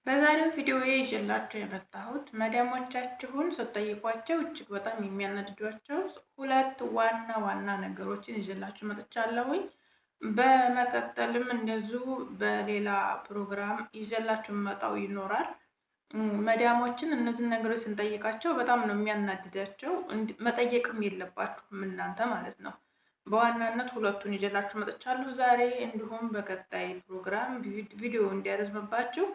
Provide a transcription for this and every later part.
በዛሬው ቪዲዮ ይዤላችሁ የመጣሁት መዳሞቻችሁን ስትጠይቋቸው እጅግ በጣም የሚያናድዷቸው ሁለት ዋና ዋና ነገሮችን ይዤላችሁ መጥቻለሁኝ። በመቀጠልም እንደዚሁ በሌላ ፕሮግራም ይዤላችሁ መጣው ይኖራል። መዳሞችን እነዚህን ነገሮች ስንጠይቃቸው በጣም ነው የሚያናድዳቸው። መጠየቅም የለባችሁም እናንተ ማለት ነው። በዋናነት ሁለቱን ይዤላችሁ መጥቻለሁ ዛሬ። እንዲሁም በቀጣይ ፕሮግራም ቪዲዮ እንዲያረዝምባችሁ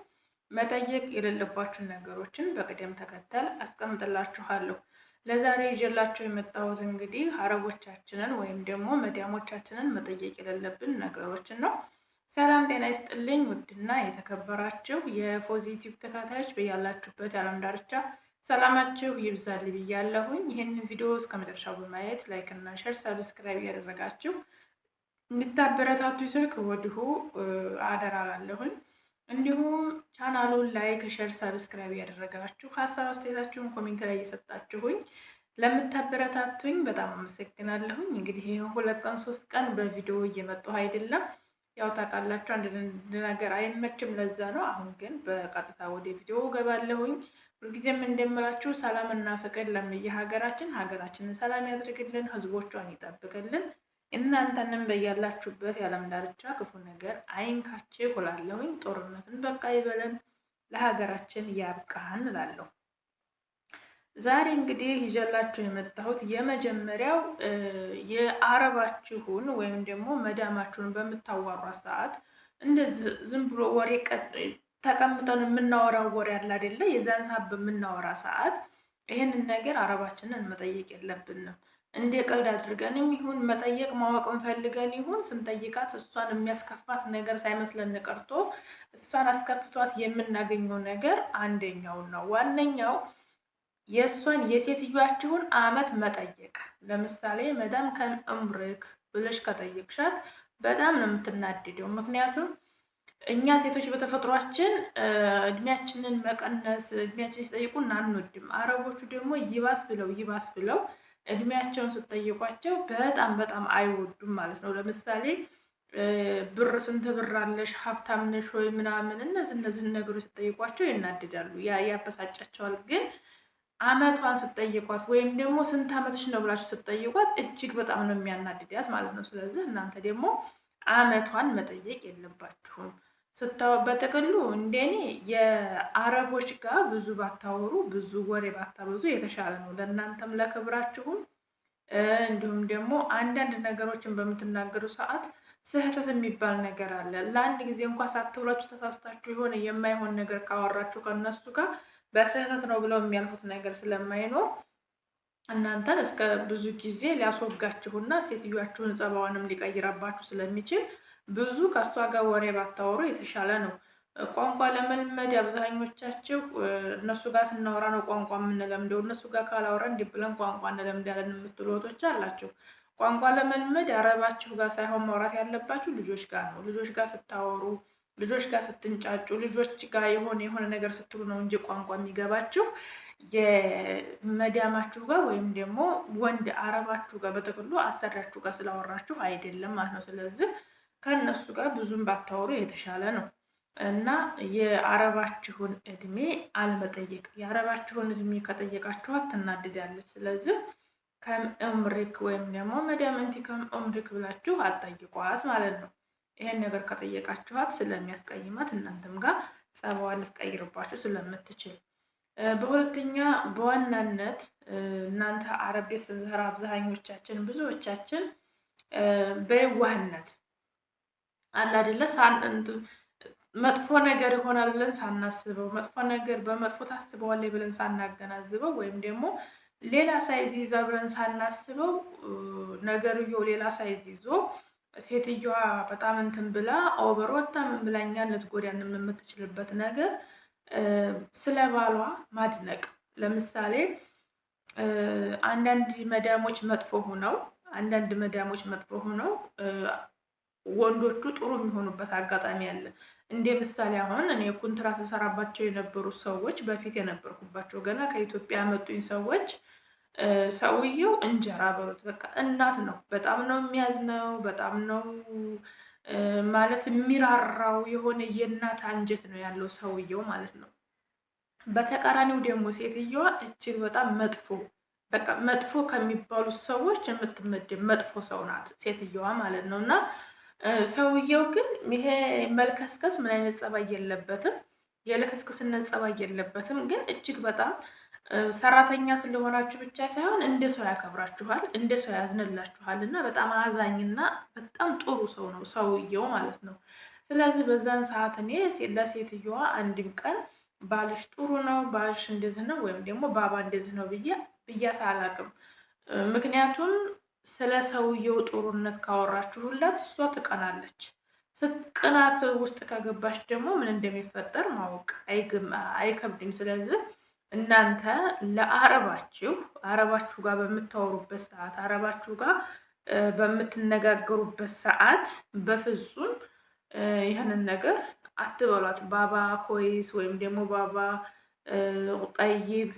መጠየቅ የሌለባችሁን ነገሮችን በቅደም ተከተል አስቀምጥላችኋለሁ። ለዛሬ ይዤላችሁ የመጣሁት እንግዲህ አረቦቻችንን ወይም ደግሞ መዳሞቻችንን መጠየቅ የሌለብን ነገሮችን ነው። ሰላም ጤና ይስጥልኝ ውድና የተከበራችሁ የፎዚ ዩቲዩብ ተከታታዮች በያላችሁበት የዓለም ዳርቻ ሰላማችሁ ይብዛል ብያለሁኝ። ይህንን ቪዲዮ እስከ መጨረሻው በማየት ላይክ እና ሼር፣ ሰብስክራይብ ያደረጋችሁ እንድታበረታቱ ስል ከወዲሁ አደራ ላለሁኝ። እንዲሁም ቻናሉን ላይክ፣ ሼር፣ ሰብስክራይብ ያደረጋችሁ ሀሳብ አስተያየታችሁን ኮሜንት ላይ እየሰጣችሁኝ ለምታበረታቱኝ በጣም አመሰግናለሁኝ። እንግዲህ ይህ 2 ቀን 3 ቀን በቪዲዮ እየመጣሁ አይደለም። ያው ታውቃላችሁ አንድ ነገር አይመችም፣ ለዛ ነው። አሁን ግን በቀጥታ ወደ ቪዲዮ ገባለሁኝ። ሁልጊዜም እንደምላችሁ ሰላምና ፍቅር ለየሀገራችን፣ ሀገራችንን ሰላም ያድርግልን፣ ህዝቦቿን ይጠብቅልን። እናንተንም በያላችሁበት የዓለም ዳርቻ ክፉ ነገር አይንካችሁ እላለሁኝ። ጦርነትን በቃ ይበለን፣ ለሀገራችን ያብቃን እላለሁ። ዛሬ እንግዲህ ይዤላችሁ የመጣሁት የመጀመሪያው የአረባችሁን ወይም ደግሞ መዳማችሁን በምታዋሯ ሰዓት እንደዚህ ዝም ብሎ ወሬ ተቀምጠን የምናወራው ወሬ አለ አይደለ? የዛን ሰዓት በምናወራ ሰዓት ይህንን ነገር አረባችንን መጠየቅ የለብንም። እንደ ቀልድ አድርገንም ይሁን መጠየቅ ማወቅን ፈልገን ይሁን ስንጠይቃት እሷን የሚያስከፋት ነገር ሳይመስለን ቀርቶ እሷን አስከፍቷት የምናገኘው ነገር አንደኛውና ዋነኛው የእሷን የሴትዮዋችሁን አመት መጠየቅ። ለምሳሌ መዳም ከእምርክ ብለሽ ከጠየቅሻት በጣም ነው የምትናደደው። ምክንያቱም እኛ ሴቶች በተፈጥሯችን እድሜያችንን መቀነስ እድሜያችን ሲጠይቁን አንወድም። አረቦቹ ደግሞ ይባስ ብለው እድሜያቸውን ስትጠይቋቸው በጣም አይወዱም ማለት ነው። ለምሳሌ ብር ስንት ብር አለሽ፣ ሀብታም ነሽ ወይ ምናምን እነዚህን ነገሮች ስትጠይቋቸው ይናደዳሉ፣ ያበሳጫቸዋል። ግን አመቷን ስትጠይቋት ወይም ደግሞ ስንት አመትሽ ነው ብላችሁ ስትጠይቋት እጅግ በጣም ነው የሚያናድዳት ማለት ነው። ስለዚህ እናንተ ደግሞ አመቷን መጠየቅ የለባችሁም። በጥቅሉ እንደኔ የአረቦች ጋር ብዙ ባታወሩ ብዙ ወሬ ባታበዙ የተሻለ ነው፣ ለእናንተም ለክብራችሁም። እንዲሁም ደግሞ አንዳንድ ነገሮችን በምትናገሩ ሰዓት ስህተት የሚባል ነገር አለ። ለአንድ ጊዜ እንኳ ሳትውላችሁ ተሳስታችሁ የሆነ የማይሆን ነገር ካወራችሁ ከእነሱ ጋር በስህተት ነው ብለው የሚያልፉት ነገር ስለማይኖር እናንተን እስከ ብዙ ጊዜ ሊያስወጋችሁና ሴትዮዋችሁን ጸባዋንም ሊቀይራባችሁ ስለሚችል ብዙ ከእሷ ጋር ወሬ ባታወሩ የተሻለ ነው። ቋንቋ ለመልመድ አብዛኞቻችሁ እነሱ ጋር ስናወራ ነው ቋንቋ የምንለምደው፣ እነሱ ጋር ካላወራ እንዲህ ብለን ቋንቋ እንለምዳለን የምትሉ እህቶች አላችሁ። ቋንቋ ለመልመድ አረባችሁ ጋር ሳይሆን ማውራት ያለባችሁ ልጆች ጋር ነው። ልጆች ጋር ስታወሩ፣ ልጆች ጋር ስትንጫጩ፣ ልጆች ጋር የሆነ ነገር ስትሉ ነው እንጂ ቋንቋ የሚገባችሁ የመዳማችሁ ጋር ወይም ደግሞ ወንድ አረባችሁ ጋር በጥቅሉ አሰሪያችሁ ጋር ስላወራችሁ አይደለም ማለት ነው። ስለዚህ ከእነሱ ጋር ብዙም ባታወሩ የተሻለ ነው እና የአረባችሁን እድሜ አልመጠየቅ። የአረባችሁን እድሜ ከጠየቃችኋት ትናድዳለች። ስለዚህ ከምእምሪክ ወይም ደግሞ መዳም እንቲ ከምእምሪክ ብላችሁ አትጠይቋት ማለት ነው። ይሄን ነገር ከጠየቃችኋት ስለሚያስቀይማት እናንተም ጋር ጸባዋን ልትቀይርባችሁ ስለምትችል። በሁለተኛ በዋናነት እናንተ አረብ ቤት ስንሰራ አብዛኞቻችን ብዙዎቻችን በየዋህነት አለ አይደለ መጥፎ ነገር ይሆናል ብለን ሳናስበው፣ መጥፎ ነገር በመጥፎ ታስበዋለች ብለን ሳናገናዝበው፣ ወይም ደግሞ ሌላ ሳይዝ ይዛ ብለን ሳናስበው ነገርየው ሌላ ሳይዝ ይዞ ሴትዮዋ በጣም እንትን ብላ ኦቨር ወጣ ምን ብላኛል ልትጎዳን የምትችልበት ነገር ስለ ባሏ ማድነቅ። ለምሳሌ አንዳንድ መዳሞች መጥፎ ሆነው ወንዶቹ ጥሩ የሚሆኑበት አጋጣሚ አለ። እንደ ምሳሌ አሁን እኔ ኮንትራት ስሰራባቸው የነበሩ ሰዎች፣ በፊት የነበርኩባቸው ገና ከኢትዮጵያ ያመጡኝ ሰዎች፣ ሰውየው እንጀራ በሉት በቃ እናት ነው። በጣም ነው የሚያዝነው፣ በጣም ነው ማለት የሚራራው የሆነ የእናት አንጀት ነው ያለው ሰውየው ማለት ነው። በተቃራኒው ደግሞ ሴትየዋ እጅግ በጣም መጥፎ በቃ መጥፎ ከሚባሉት ሰዎች የምትመደብ መጥፎ ሰው ናት ሴትየዋ ማለት ነው። እና ሰውየው ግን ይሄ መልከስከስ ምን አይነት ጸባይ የለበትም፣ የልክስክስነት ጸባይ የለበትም። ግን እጅግ በጣም ሰራተኛ ስለሆናችሁ ብቻ ሳይሆን እንደ ሰው ያከብራችኋል፣ እንደ ሰው ያዝንላችኋል እና በጣም አዛኝና በጣም ጥሩ ሰው ነው ሰውየው ማለት ነው። ስለዚህ በዛን ሰዓት እኔ ለሴትየዋ አንድም ቀን ባልሽ ጥሩ ነው፣ ባልሽ እንደዚህ ነው ወይም ደግሞ ባባ እንደዚህ ነው ብያት አላውቅም። ምክንያቱም ስለ ሰውየው ጥሩነት ካወራችሁላት እሷ ትቀናለች። ቅናት ውስጥ ከገባች ደግሞ ምን እንደሚፈጠር ማወቅ አይከብድም። ስለዚህ እናንተ አረባችሁ ጋር በምታወሩበት ሰዓት፣ አረባችሁ ጋር በምትነጋገሩበት ሰዓት በፍጹም ይህንን ነገር አትበሏት። ባባ ኮይስ ወይም ደግሞ ባባ ጠይብ፣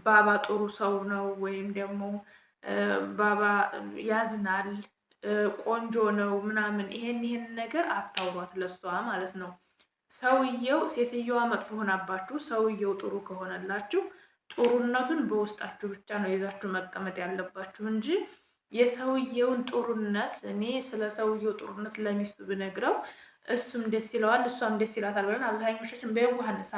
ባባ ጥሩ ሰው ነው ወይም ደግሞ ባባ ያዝናል፣ ቆንጆ ነው ምናምን ይሄን ነገር አታውሯት ለሷ ማለት ነው። ሰውየው ሴትየዋ መጥፎ ሆናባችሁ ሰውየው ጥሩ ከሆነላችሁ ጥሩነቱን በውስጣችሁ ብቻ ነው ይዛችሁ መቀመጥ ያለባችሁ እንጂ የሰውየውን ጥሩነት እኔ ስለ ሰውየው ጥሩነት ለሚስቱ ብነግረው እሱም ደስ ይለዋል እሷም ደስ ይላታል ብለን አብዛኞቻችን በየዋህነት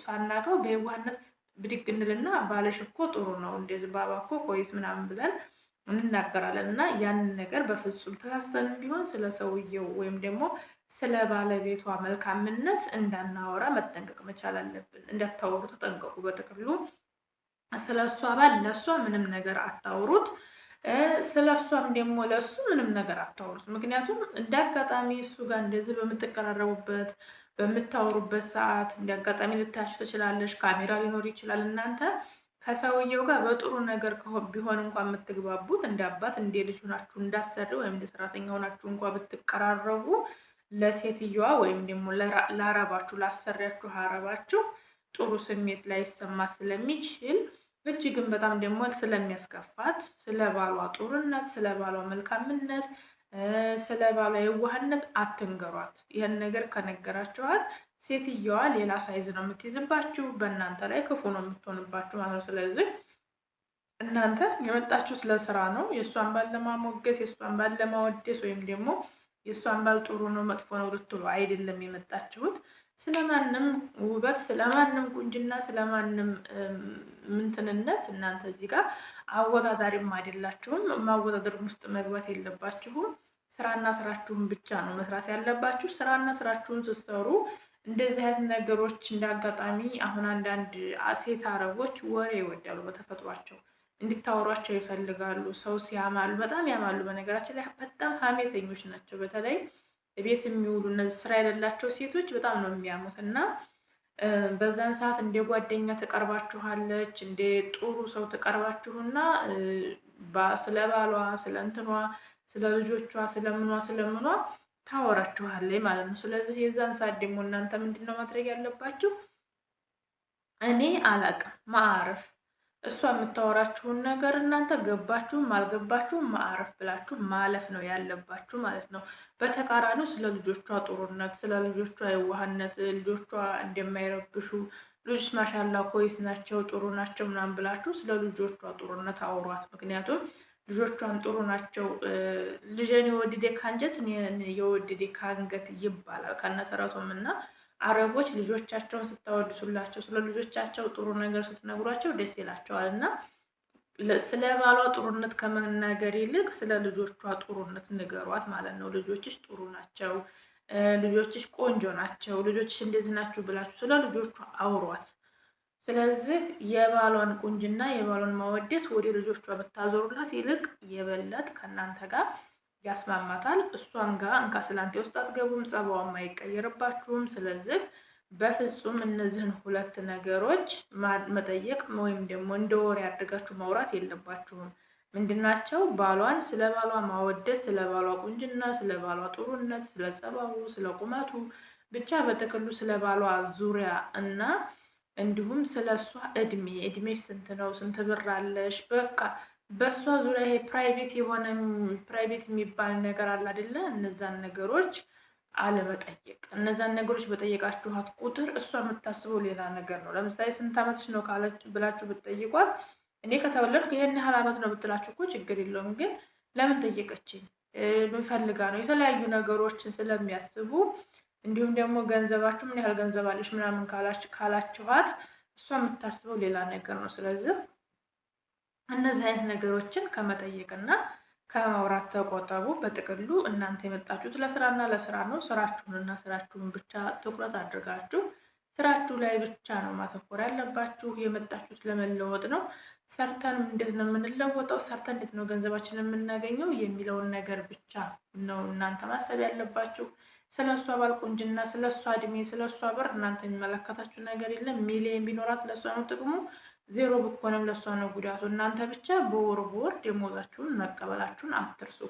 ሳናቀው በየዋህነት ብድግ እንልና ባለሽ እኮ ጥሩ ነው እንደዚህ ባባ እኮ ኮይስ ምናምን ብለን እንናገራለን። እና ያንን ነገር በፍጹም ተሳስተን ቢሆን ስለ ሰውየው ወይም ደግሞ ስለ ባለቤቷ መልካምነት እንዳናወራ መጠንቀቅ መቻል አለብን። እንዳታወሩ ተጠንቀቁ። በጥቅሉ ስለ እሷ ባል ለእሷ ምንም ነገር አታውሩት። ስለ እሷም ደግሞ ለእሱ ምንም ነገር አታውሩት። ምክንያቱም እንደ አጋጣሚ እሱ ጋር እንደዚህ በምትቀራረቡበት በምታወሩበት ሰዓት እንደ አጋጣሚ ልታያችሁ ትችላለች። ካሜራ ሊኖር ይችላል። እናንተ ከሰውየው ጋር በጥሩ ነገር ቢሆን እንኳን የምትግባቡት እንደ አባት እንደ ልጅ ሆናችሁ እንዳሰሪ ወይም እንደ ሰራተኛ ሆናችሁ እንኳን ብትቀራረቡ ለሴትየዋ ወይም ደግሞ ለአረባችሁ ላሰሪያችሁ አረባችሁ ጥሩ ስሜት ላይሰማ ስለሚችል እጅግም በጣም ደግሞ ስለሚያስከፋት ስለ ባሏ ጥሩነት፣ ስለ ባሏ መልካምነት፣ ስለ ባሏ የዋህነት አትንገሯት። ይህን ነገር ከነገራችኋት ሴትየዋ ሌላ ሳይዝ ነው የምትይዝባችሁ፣ በእናንተ ላይ ክፉ ነው የምትሆንባችሁ ማለት ነው። ስለዚህ እናንተ የመጣችሁት ለስራ ነው። የእሷን ባል ለማሞገስ፣ የእሷን ባል ለማወደስ ወይም ደግሞ የእሷን ባል ጥሩ ነው መጥፎ ነው ልትሉ አይደለም የመጣችሁት። ስለማንም ውበት፣ ስለማንም ቁንጅና፣ ስለማንም ምንትንነት እናንተ እዚህ ጋር አወዳዳሪም አይደላችሁም። ማወዳደርም ውስጥ መግባት የለባችሁም። ስራና ስራችሁን ብቻ ነው መስራት ያለባችሁ። ስራና ስራችሁን ስትሰሩ እንደዚህ አይነት ነገሮች እንዳጋጣሚ አሁን አንዳንድ ሴት አረቦች ወሬ ይወዳሉ በተፈጥሯቸው እንድታወሯቸው ይፈልጋሉ። ሰው ሲያማሉ በጣም ያማሉ። በነገራችን ላይ በጣም ሀሜተኞች ናቸው። በተለይ ቤት የሚውሉ እነዚህ ስራ የሌላቸው ሴቶች በጣም ነው የሚያሙት። እና በዛን ሰዓት እንደ ጓደኛ ትቀርባችኋለች፣ እንደ ጥሩ ሰው ትቀርባችሁና ስለ ባሏ፣ ስለ እንትኗ፣ ስለ ልጆቿ፣ ስለምኗ ታወራችኋለች ማለት ነው። ስለዚህ የዛን ሰዓት ደግሞ እናንተ ምንድን ነው ማድረግ ያለባችሁ? እኔ አላቅም ማዕረፍ እሷ የምታወራችሁን ነገር እናንተ ገባችሁም አልገባችሁም ማዕረፍ ብላችሁ ማለፍ ነው ያለባችሁ ማለት ነው። በተቃራኒው ስለ ልጆቿ ጥሩነት፣ ስለ ልጆቿ የዋህነት፣ ልጆቿ እንደማይረብሹ ልጆች ማሻላ ኮይስ ናቸው ጥሩ ናቸው ምናምን ብላችሁ ስለ ልጆቿ ጥሩነት አውሯት። ምክንያቱም ልጆቿን ጥሩ ናቸው ልጅን የወደደ ከአንጀት የወደደ ከአንገት ይባላል ከነተረቱም። እና አረቦች ልጆቻቸውን ስታወድሱላቸው ስለ ልጆቻቸው ጥሩ ነገር ስትነግሯቸው ደስ ይላቸዋል። እና ስለ ባሏ ጥሩነት ከመናገር ይልቅ ስለ ልጆቿ ጥሩነት ንገሯት ማለት ነው። ልጆችሽ ጥሩ ናቸው፣ ልጆችሽ ቆንጆ ናቸው፣ ልጆችሽ እንደዚህ ናቸው ብላችሁ ስለ ልጆቿ አውሯት። ስለዚህ የባሏን ቁንጅና የባሏን ማወደስ ወደ ልጆቿ ብታዞሩላት ይልቅ የበለጥ ከእናንተ ጋር ያስማማታል። እሷም ጋር እንካ ስላንቴ ውስጥ አትገቡም፣ ጸባዋም አይቀየርባችሁም። ስለዚህ በፍጹም እነዚህን ሁለት ነገሮች መጠየቅ ወይም ደግሞ እንደ ወሬ አድርጋችሁ ማውራት የለባችሁም። ምንድናቸው? ባሏን ስለ ባሏ ማወደስ፣ ስለ ባሏ ቁንጅና፣ ስለ ባሏ ጥሩነት፣ ስለ ጸባው፣ ስለ ቁመቱ ብቻ በጥቅሉ ስለ ባሏ ዙሪያ እና እንዲሁም ስለ እሷ እድሜሽ ስንት ነው? ስንት ብር አለሽ? በቃ በእሷ ዙሪያ ይሄ ፕራይቬት የሚባል ነገር አለ አይደለ? እነዛን ነገሮች አለመጠየቅ። እነዛን ነገሮች በጠየቃችኋት ቁጥር እሷ የምታስበው ሌላ ነገር ነው። ለምሳሌ ስንት ዓመትሽ ነው ብላችሁ ብትጠይቋት እኔ ከተወለድኩ ይሄን ያህል ዓመት ነው ብትላችሁ እኮ ችግር የለውም። ግን ለምን ጠየቀችኝ? ምን ፈልጋ ነው? የተለያዩ ነገሮችን ስለሚያስቡ እንዲሁም ደግሞ ገንዘባችሁ ምን ያህል ገንዘብ አለሽ ምናምን ካላችኋት እሷ የምታስበው ሌላ ነገር ነው። ስለዚህ እነዚህ አይነት ነገሮችን ከመጠየቅና ከማውራት ተቆጠቡ። በጥቅሉ እናንተ የመጣችሁት ለስራና ለስራ ነው። ስራችሁንና ስራችሁን ብቻ ትኩረት አድርጋችሁ ስራችሁ ላይ ብቻ ነው ማተኮር ያለባችሁ። የመጣችሁት ለመለወጥ ነው። ሰርተን እንዴት ነው የምንለወጠው፣ ሰርተን እንዴት ነው ገንዘባችንን የምናገኘው የሚለውን ነገር ብቻ ነው እናንተ ማሰብ ያለባችሁ። ስለ እሷ ባልቁንጅና፣ ስለ እሷ እድሜ፣ ስለ እሷ ብር እናንተ የሚመለከታችሁ ነገር የለም። ሚሊየን ቢኖራት ለእሷ ነው ጥቅሙ፣ ዜሮ ብኮንም ለእሷ ነው ጉዳቱ። እናንተ ብቻ በወር ደሞዛችሁን መቀበላችሁን አትርሱ።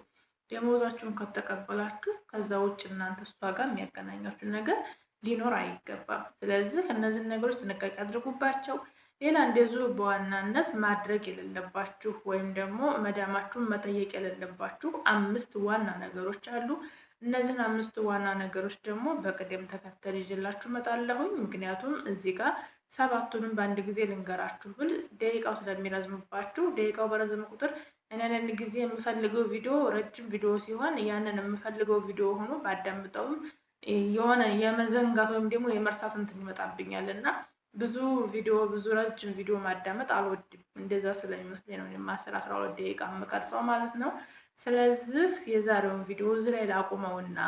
ደሞዛችሁን ከተቀበላችሁ ከዛ ውጭ እናንተ እሷ ጋር የሚያገናኛችሁ ነገር ሊኖር አይገባም። ስለዚህ እነዚህን ነገሮች ጥንቃቄ አድርጉባቸው። ሌላ እንደዚሁ በዋናነት ማድረግ የሌለባችሁ ወይም ደግሞ መዳማችሁን መጠየቅ የሌለባችሁ 5 ዋና ነገሮች አሉ። እነዚህን 5 ዋና ነገሮች ደግሞ በቅደም ተከተል ይዤላችሁ እመጣለሁኝ። ምክንያቱም እዚህ ጋር 7ቱንም በአንድ ጊዜ ልንገራችሁ ብል ደቂቃው ስለሚረዝምባችሁ፣ ደቂቃው በረዘመ ቁጥር እኔ አንዳንድ ጊዜ የምፈልገው ቪዲዮ ረጅም ቪዲዮ ሲሆን ያንን የምፈልገው ቪዲዮ ሆኖ ባዳምጠውም የሆነ የመዘንጋት ወይም ደግሞ የመርሳት እንትን ይመጣብኛል እና ብዙ ረጅም ቪዲዮ ማዳመጥ አልወድም። እንደዛ ስለሚመስለኝ ነው የማሰራ 12 ደቂቃ የምቀርጸው ማለት ነው። ስለዚህ የዛሬውን ቪዲዮ እዚህ ላይ ላቁመውና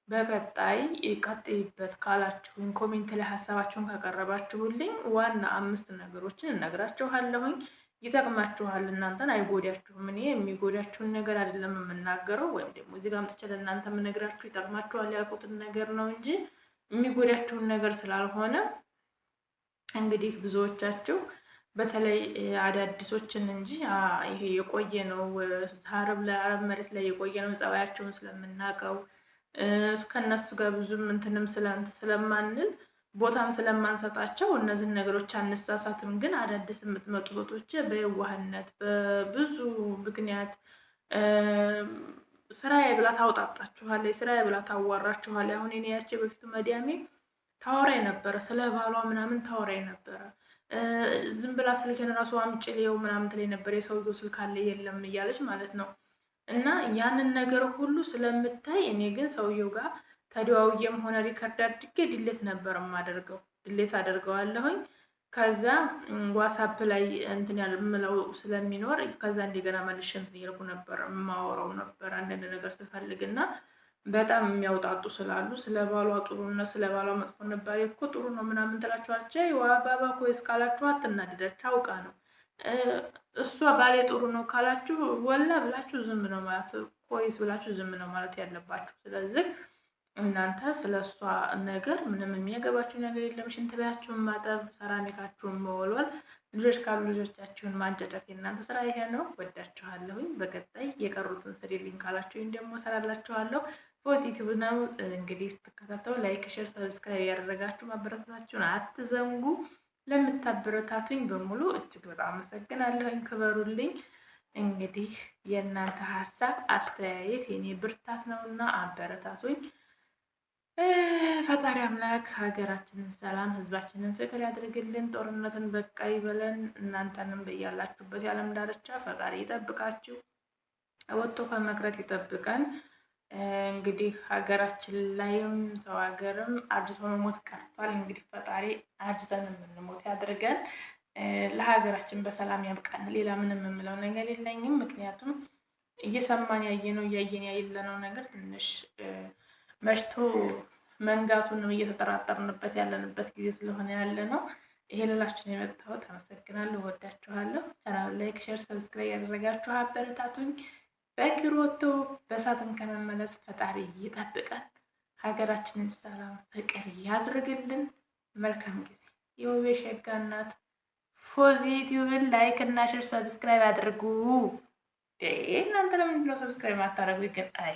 በቀጣይ ቀጥይበት ካላችሁኝ ኮሜንት ላይ ሀሳባችሁን ካቀረባችሁልኝ ዋና 5 ነገሮችን እነግራችኋለሁኝ። ይጠቅማችኋል፣ እናንተን አይጎዳችሁም። እኔ የሚጎዳችሁን ነገር አይደለም የምናገረው ወይም ደግሞ እዚህ ጋር አምጥቼ ለእናንተ የምነግራችሁ ይጠቅማችኋል ያልኩትን ነገር ነው እንጂ የሚጎዳችሁን ነገር ስላልሆነ እንግዲህ ብዙዎቻችሁ በተለይ አዳዲሶችን እንጂ ይሄ የቆየ ነው አረብ መሬት ላይ የቆየ ነው ጸባያቸውን ስለምናውቀው ከነሱ ጋር ብዙም እንትንም ስለማንል ቦታም ስለማንሰጣቸው እነዚህን ነገሮች አንሳሳትም። ግን አዳዲስ የምትመጡ እህቶች በየዋህነት በብዙ ምክንያት ስራዬ ብላ ታውጣጣችኋለች፣ ስራዬ ብላ ታዋራችኋለች። አሁን እኔ ያቺ በፊቱ መዲያሜ ታወራኝ ነበረ፣ ስለ ባሏ ምናምን ታወራኝ ነበረ። ዝም ብላ ስልኬን ራሱ አምጪልየው ምናምን ትለኝ ነበር። የሰውየው ስልክ አለ የለም እያለች ማለት ነው። እና ያንን ነገር ሁሉ ስለምታይ እኔ ግን ሰውየው ጋር ተደዋውዬም ሆነ ሪከርድ አድርጌ ድሌት ነበር የማደርገው። ድሌት አደርገዋለሁኝ። ከዛ ዋትስአፕ ላይ እንትን ያልምለው ስለሚኖር ከዛ እንደገና መልሼ እንትን እያልኩ ነበር የማወራው ነበር አንዳንድ ነገር ስፈልግና በጣም የሚያውጣጡ ስላሉ ስለ ባሏ ጥሩነት ስለ ባሏ መጥፎነት ባሌ እኮ ጥሩ ነው ምናምን ትላችኋለች። ባባ ኮይስ ካላችሁ አትናደደች፣ አውቃ ነው። እሷ ባሌ ጥሩ ነው ካላችሁ ወላ ብላችሁ ዝም ነው ማለት፣ ኮይስ ብላችሁ ዝም ነው ማለት ያለባችሁ። ስለዚህ እናንተ ስለ እሷ ነገር ምንም የሚያገባችሁ ነገር የለም። ሽንት ቤታችሁን ማጠብ፣ ሰራሚካችሁን መወልወል፣ ልጆች ካሉ ልጆቻችሁን ማንጨጨት የእናንተ ስራ ይሄ ነው። ወዳችኋለሁኝ። በቀጣይ የቀሩትን ስሪልኝ ካላችሁኝ ደግሞ ሰራላችኋለሁ። ፖዚቲቭ ነው እንግዲህ ስትከታተሉ ላይክ፣ ሼር፣ ሰብስክራይብ ያደረጋችሁ ማበረታታችሁን አትዘንጉ። ለምታበረታቱኝ በሙሉ እጅግ በጣም አመሰግናለሁኝ። ክበሩልኝ። እንግዲህ የእናንተ ሀሳብ አስተያየት የኔ ብርታት ነውና አበረታቱኝ። ፈጣሪ አምላክ ሀገራችንን ሰላም፣ ህዝባችንን ፍቅር ያድርግልን። ጦርነትን በቃ ይበለን። እናንተንም በያላችሁበት የዓለም ዳርቻ ፈጣሪ ይጠብቃችሁ፣ ወጥቶ ከመቅረት ይጠብቀን። እንግዲህ ሀገራችን ላይም ሰው ሀገርም አርጅቶ መሞት ቀርቷል። እንግዲህ ፈጣሪ አርጅተን የምንሞት ያድርገን፣ ለሀገራችን በሰላም ያብቃን። ሌላ ምንም የምለው ነገር የለኝም። ምክንያቱም እየሰማን ያየነው እያየን ያለነው ነገር ትንሽ መሽቶ መንጋቱንም እየተጠራጠርንበት ያለንበት ጊዜ ስለሆነ ያለ ነው። ይሄ ልላችሁን የመጣሁት። አመሰግናለሁ፣ ወዳችኋለሁ። ቻናል ላይክ፣ ሼር፣ ሰብስክራይብ ያደረጋችሁ አበረታቱኝ። በእግር ወጥቶ በሳትን ከመመለስ ፈጣሪ ይጠብቀን። ሀገራችንን ሰላም ፍቅር ያድርግልን። መልካም ጊዜ። የውቤ ሸጋ እናት ፎዚ ዩቲዩብን ላይክ እና ሼር ሰብስክራይብ አድርጉ። እናንተ ለምንድን ነው ሰብስክራይብ ማታደርጉ ግን? አይ